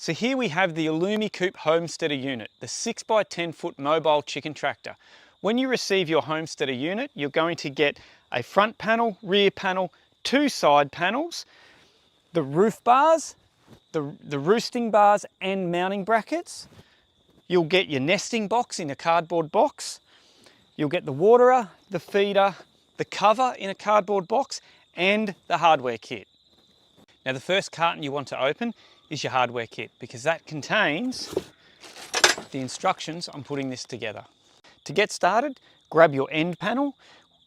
So here we have the Alumi-Coop Homesteader unit, the 6x10 foot mobile chicken tractor. When you receive your Homesteader unit, you're going to get a front panel, rear panel, 2 side panels, the roof bars, the roosting bars and mounting brackets. You'll get your nesting box in a cardboard box. You'll get the waterer, the feeder, the cover in a cardboard box and the hardware kit. Now the first carton you want to open is your hardware kit because that contains the instructions on putting this together. To get started, grab your end panel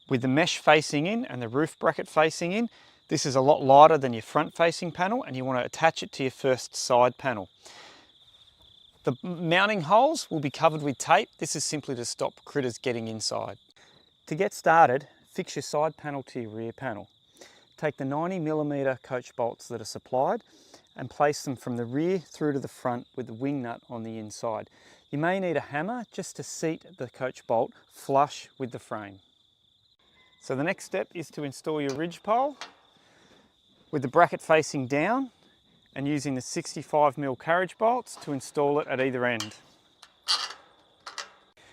with the mesh facing in and the roof bracket facing in. This is a lot lighter than your front facing panel and you want to attach it to your first side panel. The mounting holes will be covered with tape. This is simply to stop critters getting inside. To get started, fix your side panel to your rear panel. Take the 90mm coach bolts that are supplied and place them from the rear through to the front with the wing nut on the inside. You may need a hammer just to seat the coach bolt flush with the frame. So the next step is to install your ridge pole with the bracket facing down and using the 65mm carriage bolts to install it at either end.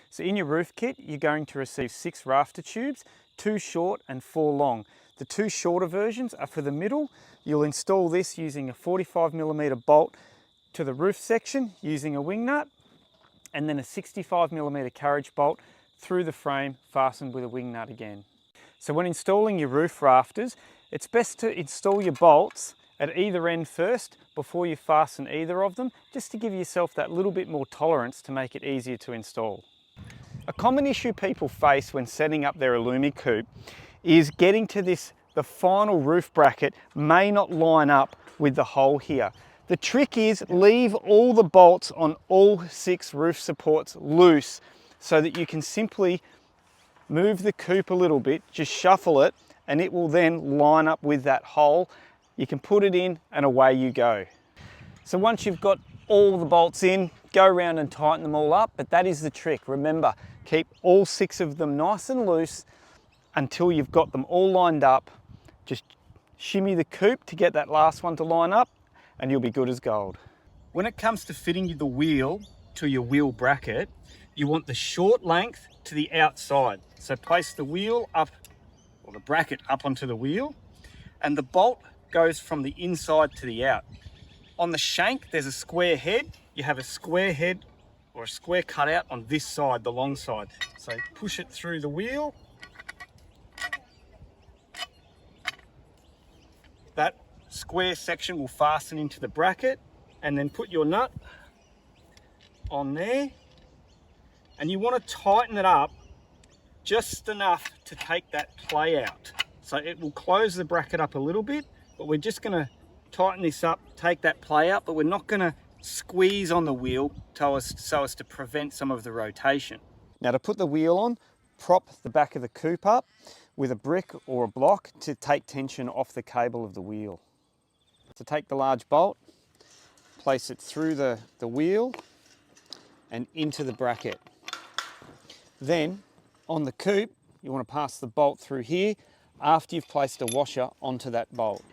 So in your roof kit, you're going to receive 6 rafter tubes, 2 short and 4 long. The 2 shorter versions are for the middle. You'll install this using a 45mm bolt to the roof section using a wing nut and then a 65mm carriage bolt through the frame fastened with a wing nut again. So when installing your roof rafters, it's best to install your bolts at either end first before you fasten either of them, just to give yourself that little bit more tolerance to make it easier to install. A common issue people face when setting up their Alumi-Coop is getting to the final roof bracket may not line up with the hole here. The trick is leave all the bolts on all 6 roof supports loose so that you can simply move the coop a little bit, just shuffle it, and it will then line up with that hole. You can put it in and away you go. So once you've got all the bolts in, go around and tighten them all up, but that is the trick. Remember, keep all 6 of them nice and loose until you've got them all lined up. Just shimmy the coop to get that last one to line up and you'll be good as gold. When it comes to fitting the wheel to your wheel bracket, you want the short length to the outside. So place the wheel up, or the bracket up onto the wheel, and the bolt goes from the inside to the out. On the shank, there's a square head. You have a square head or a square cutout on this side, the long side. So push it through the wheel. That square section will fasten into the bracket, and then put your nut on there. And you want to tighten it up just enough to take that play out. So it will close the bracket up a little bit, but we're just going to tighten this up, take that play out, but we're not going to squeeze on the wheel so as to prevent some of the rotation. Now to put the wheel on, prop the back of the coop up with a brick or a block to take tension off the cable of the wheel. To take the large bolt, place it through the wheel and into the bracket. Then on the coop, you want to pass the bolt through here after you've placed a washer onto that bolt.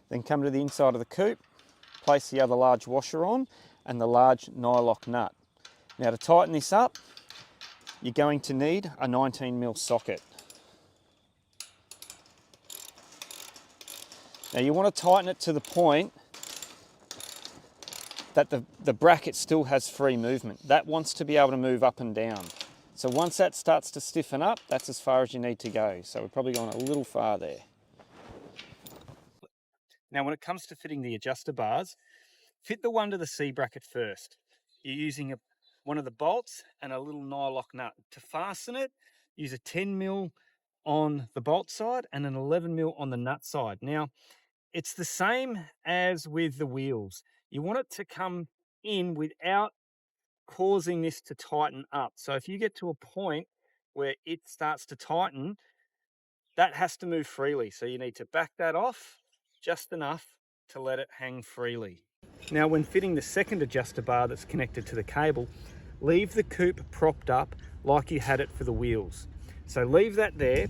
Then come to the inside of the coop, place the other large washer on and the large nylock nut. Now to tighten this up, you're going to need a 19mm socket. Now you want to tighten it to the point that the bracket still has free movement. That wants to be able to move up and down. So once that starts to stiffen up, that's as far as you need to go. So we're probably going a little far there. Now when it comes to fitting the adjuster bars, fit the one to the C bracket first. You're using one of the bolts and a little nylock nut. To fasten it, use a 10mm on the bolt side and an 11mm on the nut side. Now, it's the same as with the wheels. You want it to come in without causing this to tighten up. So if you get to a point where it starts to tighten, that has to move freely. So you need to back that off just enough to let it hang freely. Now when fitting the second adjuster bar that's connected to the cable, leave the coop propped up like you had it for the wheels. So leave that there,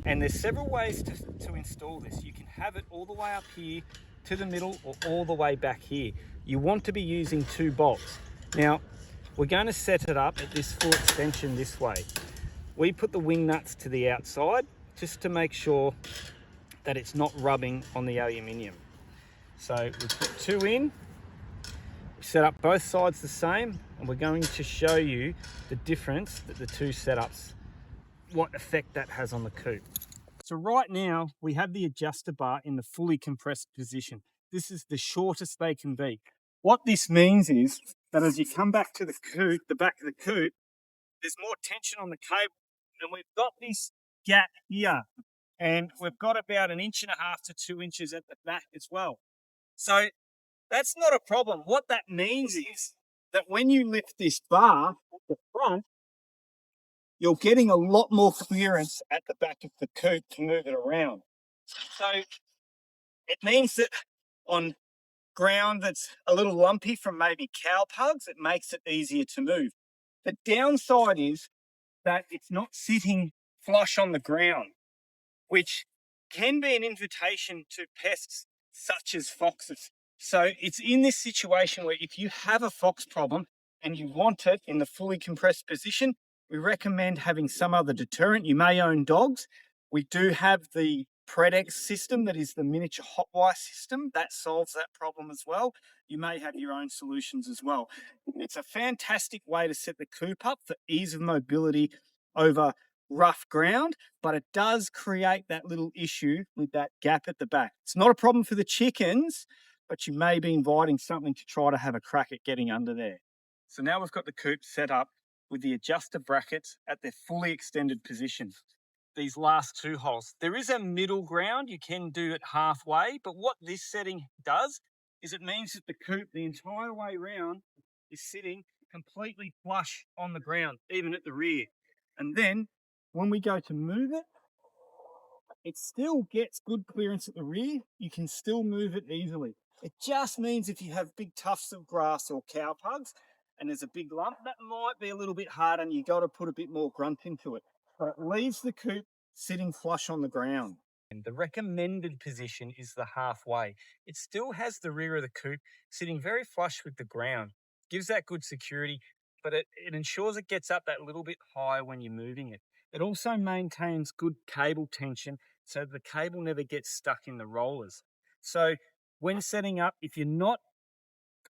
and there's several ways to install this. You can have it all the way up here to the middle or all the way back here. You want to be using 2 bolts. Now, we're going to set it up at this full extension this way. We put the wing nuts to the outside just to make sure that it's not rubbing on the aluminium. So we put 2 in, we set up both sides the same, and we're going to show you the difference that the 2 setups, what effect that has on the coop. So right now we have the adjuster bar in the fully compressed position. This is the shortest they can be. What this means is that as you come back to the coop, the back of the coop, there's more tension on the cable, and we've got this gap here, and we've got about 1.5 to 2 inches at the back as well. So that's not a problem. What that means is that when you lift this bar at the front, you're getting a lot more clearance at the back of the coop to move it around. So it means that on ground that's a little lumpy from maybe cow pugs, it makes it easier to move. The downside is that it's not sitting flush on the ground, which can be an invitation to pests such as foxes. So it's in this situation where if you have a fox problem and you want it in the fully compressed position, we recommend having some other deterrent. You may own dogs. We do have the Predex system, that is the miniature hot wire system. That solves that problem as well. You may have your own solutions as well. It's a fantastic way to set the coop up for ease of mobility over rough ground, but it does create that little issue with that gap at the back. It's not a problem for the chickens, but you may be inviting something to try to have a crack at getting under there. So now we've got the coop set up with the adjuster brackets at their fully extended position. These last 2 holes. There is a middle ground, you can do it halfway, but what this setting does is it means that the coop the entire way round is sitting completely flush on the ground, even at the rear. And then when we go to move it, it still gets good clearance at the rear. You can still move it easily. It just means if you have big tufts of grass or cow pugs and there's a big lump, that might be a little bit hard and you got to put a bit more grunt into it. But it leaves the coop sitting flush on the ground. And the recommended position is the halfway. It still has the rear of the coop sitting very flush with the ground. Gives that good security, but it ensures it gets up that little bit higher when you're moving it. It also maintains good cable tension so the cable never gets stuck in the rollers. So when setting up, if you're not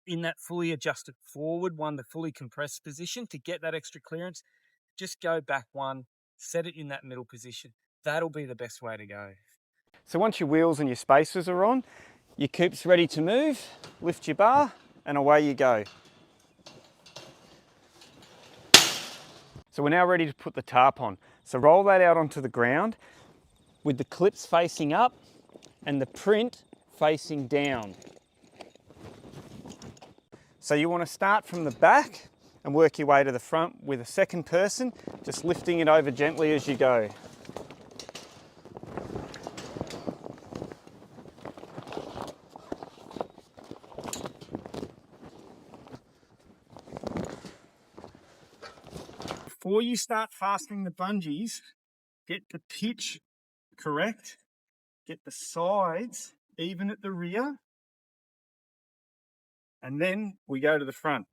in that fully adjusted forward one, the fully compressed position, to get that extra clearance, just go back one, set it in that middle position. That'll be the best way to go. So once your wheels and your spacers are on, your coop's ready to move, lift your bar and away you go. So we're now ready to put the tarp on. So roll that out onto the ground with the clips facing up and the print facing down. So you want to start from the back and work your way to the front with a second person, just lifting it over gently as you go. Before you start fastening the bungees, get the pitch correct, get the sides even at the rear, and then we go to the front.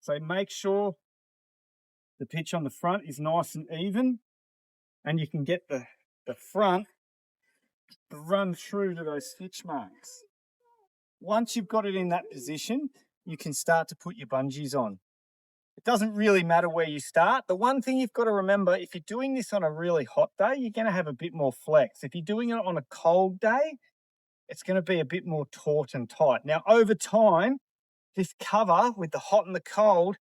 So make sure the pitch on the front is nice and even, and you can get the front to run through to those stitch marks. Once you've got it in that position, you can start to put your bungees on. It doesn't really matter where you start. The one thing you've got to remember, if you're doing this on a really hot day, you're going to have a bit more flex. If you're doing it on a cold day, it's going to be a bit more taut and tight. Now, over time, this cover with the hot and the cold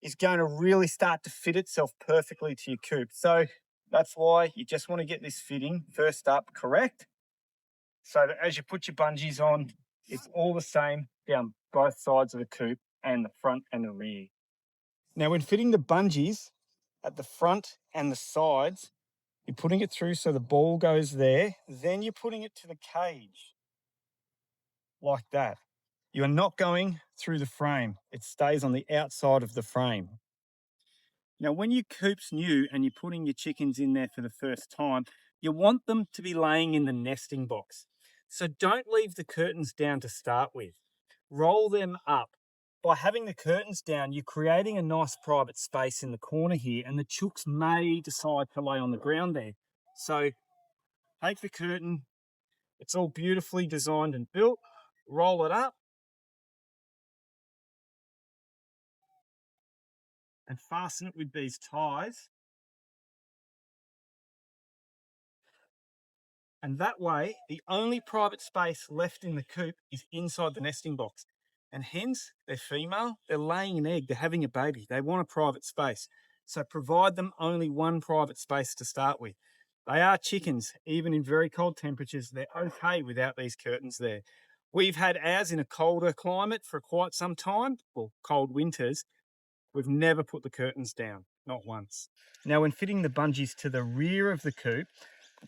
is going to really start to fit itself perfectly to your coop. So that's why you just want to get this fitting first up correct, so that as you put your bungees on, it's all the same down both sides of the coop and the front and the rear. Now, when fitting the bungees at the front and the sides, you're putting it through so the ball goes there, then you're putting it to the cage, like that. You are not going through the frame. It stays on the outside of the frame. Now, when your coop's new and you're putting your chickens in there for the first time, you want them to be laying in the nesting box. So don't leave the curtains down to start with. Roll them up. By having the curtains down, you're creating a nice private space in the corner here, and the chooks may decide to lay on the ground there. So take the curtain, it's all beautifully designed and built, roll it up, and fasten it with these ties. And that way, the only private space left in the coop is inside the nesting box. And hence, they're female, they're laying an egg, they're having a baby, they want a private space. So provide them only one private space to start with. They are chickens, even in very cold temperatures, they're okay without these curtains there. We've had ours in a colder climate for quite some time, well, cold winters. We've never put the curtains down, not once. Now, when fitting the bungees to the rear of the coop,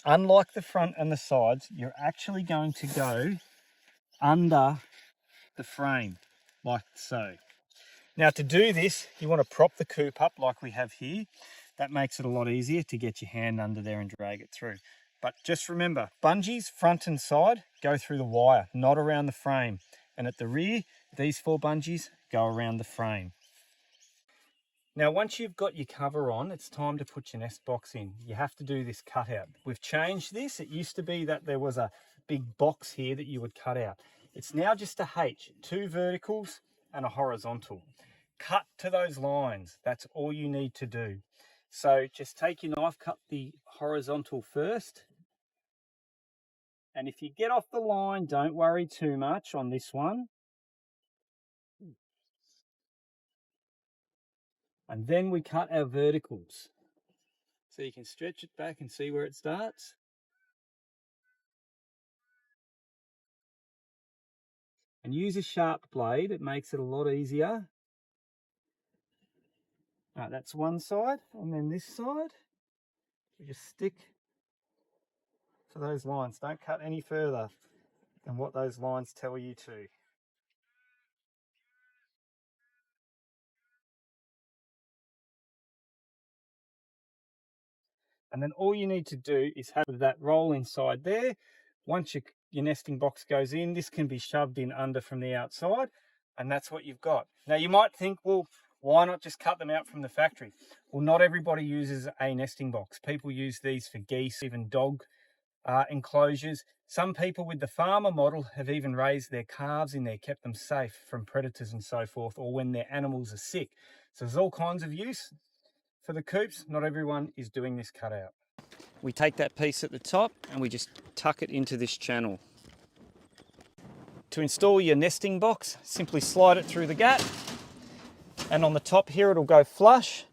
unlike the front and the sides, you're actually going to go under the frame, like so. Now, to do this, you want to prop the coop up like we have here. That makes it a lot easier to get your hand under there and drag it through. But just remember, bungees front and side go through the wire, not around the frame. And at the rear, these 4 bungees go around the frame. Now, once you've got your cover on, it's time to put your nest box in. You have to do this cutout. We've changed this. It used to be that there was a big box here that you would cut out. It's now just a H, 2 verticals and a horizontal. Cut to those lines. That's all you need to do. So just take your knife, cut the horizontal first. And if you get off the line, don't worry too much on this one. And then we cut our verticals. So you can stretch it back and see where it starts. And use a sharp blade, it makes it a lot easier. Right, that's one side, and then this side, you just stick to those lines. Don't cut any further than what those lines tell you to. And then all you need to do is have that roll inside there. Once your nesting box goes in, this can be shoved in under from the outside, and that's what you've got. Now you might think, well, why not just cut them out from the factory? Well, not everybody uses a nesting box. People use these for geese, even dog enclosures. Some people with the farmer model have even raised their calves in there, kept them safe from predators and so forth, or when their animals are sick. So there's all kinds of use. For the coops, not everyone is doing this cutout. We take that piece at the top and we just tuck it into this channel. To install your nesting box, simply slide it through the gap, and on the top here it'll go flush,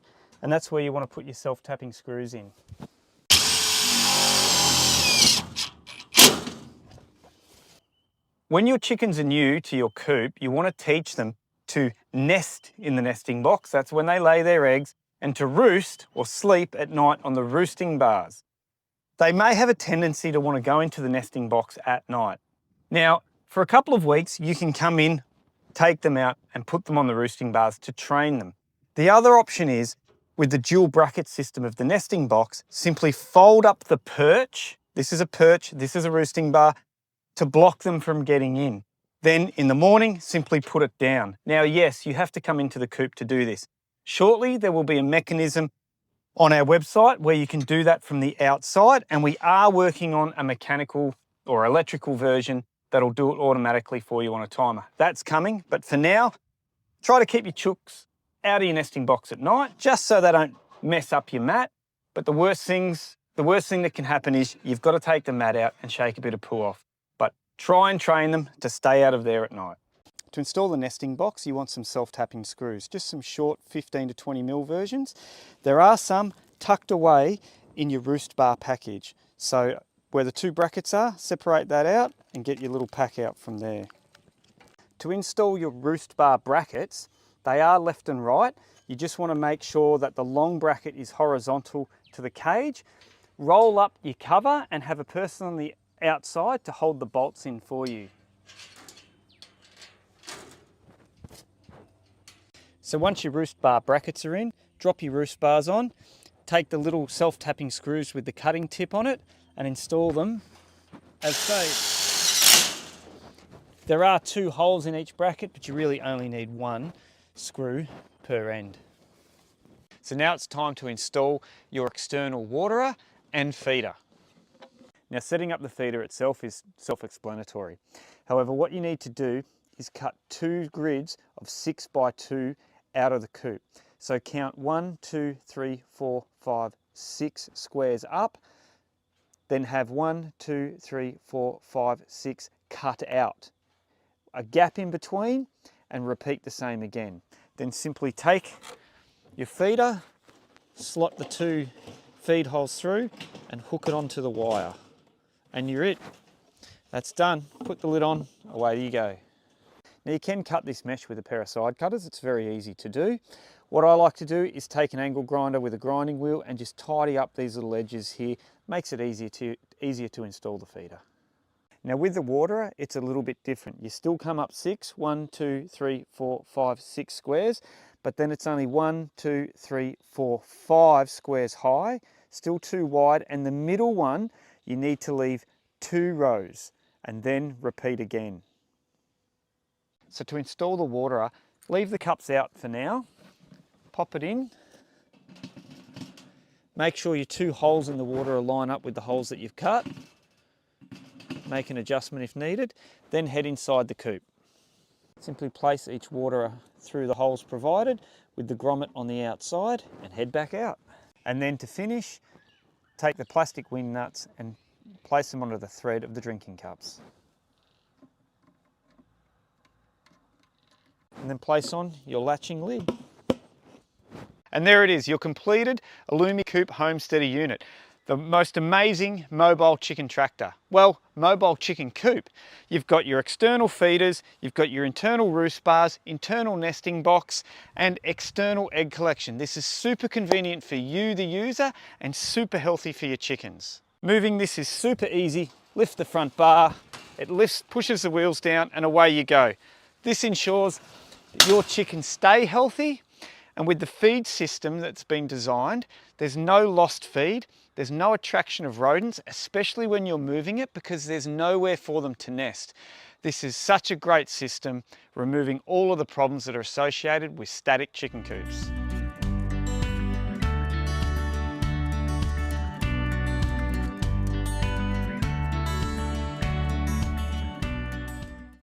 and that's where you want to put your self-tapping screws in. When your chickens are new to your coop, you want to teach them to nest in the nesting box. That's when they lay their eggs, and to roost or sleep at night on the roosting bars. They may have a tendency to want to go into the nesting box at night. Now, for a couple of weeks, you can come in, take them out and put them on the roosting bars to train them. The other option is, with the dual bracket system of the nesting box, simply fold up the perch. This is a perch, this is a roosting bar, to block them from getting in. Then in the morning, simply put it down. Now, yes, you have to come into the coop to do this. Shortly, there will be a mechanism on our website where you can do that from the outside, and we are working on a mechanical or electrical version that'll do it automatically for you on a timer. That's coming, but for now, try to keep your chooks out of your nesting box at night, just so they don't mess up your mat. But the worst thing that can happen is you've got to take the mat out and shake a bit of poo off. But try and train them to stay out of there at night. To install the nesting box, you want some self-tapping screws, just some short 15 to 20 mil versions. There are some tucked away in your roost bar package. So where the 2 brackets are, separate that out and get your little pack out from there. To install your roost bar brackets, they are left and right. You just want to make sure that the long bracket is horizontal to the cage. Roll up your cover and have a person on the outside to hold the bolts in for you. So once your roost bar brackets are in, drop your roost bars on, take the little self-tapping screws with the cutting tip on it and install them as so. There are 2 holes in each bracket, but you really only need 1 screw per end. So now it's time to install your external waterer and feeder. Now setting up the feeder itself is self-explanatory. However, what you need to do is cut 2 grids of 6 by 2 out of the coop. So count 1, 2, 3, 4, 5, 6 squares up, then have 1, 2, 3, 4, 5, 6 cut out. A gap in between and repeat the same again. Then simply take your feeder, slot the 2 feed holes through and hook it onto the wire. And you're it. That's done. Put the lid on, away you go. Now you can cut this mesh with a pair of side cutters. It's very easy to do. What I like to do is take an angle grinder with a grinding wheel and just tidy up these little edges here. Makes it easier to install the feeder. Now with the waterer, it's a little bit different. You still come up 6, 1, 2, 3, 4, 5, 6 squares, but then it's only 1, 2, 3, 4, 5 squares high, still 2 wide, and the middle one, you need to leave 2 rows and then repeat again. So to install the waterer, leave the cups out for now, pop it in, make sure your 2 holes in the waterer line up with the holes that you've cut, make an adjustment if needed, then head inside the coop. Simply place each waterer through the holes provided with the grommet on the outside and head back out. And then to finish, take the plastic wing nuts and place them onto the thread of the drinking cups. And then place on your latching lid. And there it is, your completed Alumi-Coop Homesteader unit. The most amazing mobile chicken tractor. Well, mobile chicken coop. You've got your external feeders, you've got your internal roost bars, internal nesting box, and external egg collection. This is super convenient for you, the user, and super healthy for your chickens. Moving this is super easy. Lift the front bar, it lifts, pushes the wheels down, and away you go. This ensures that your chickens stay healthy, and with the feed system that's been designed, there's no lost feed, there's no attraction of rodents, especially when you're moving it, because there's nowhere for them to nest. This is such a great system, removing all of the problems that are associated with static chicken coops.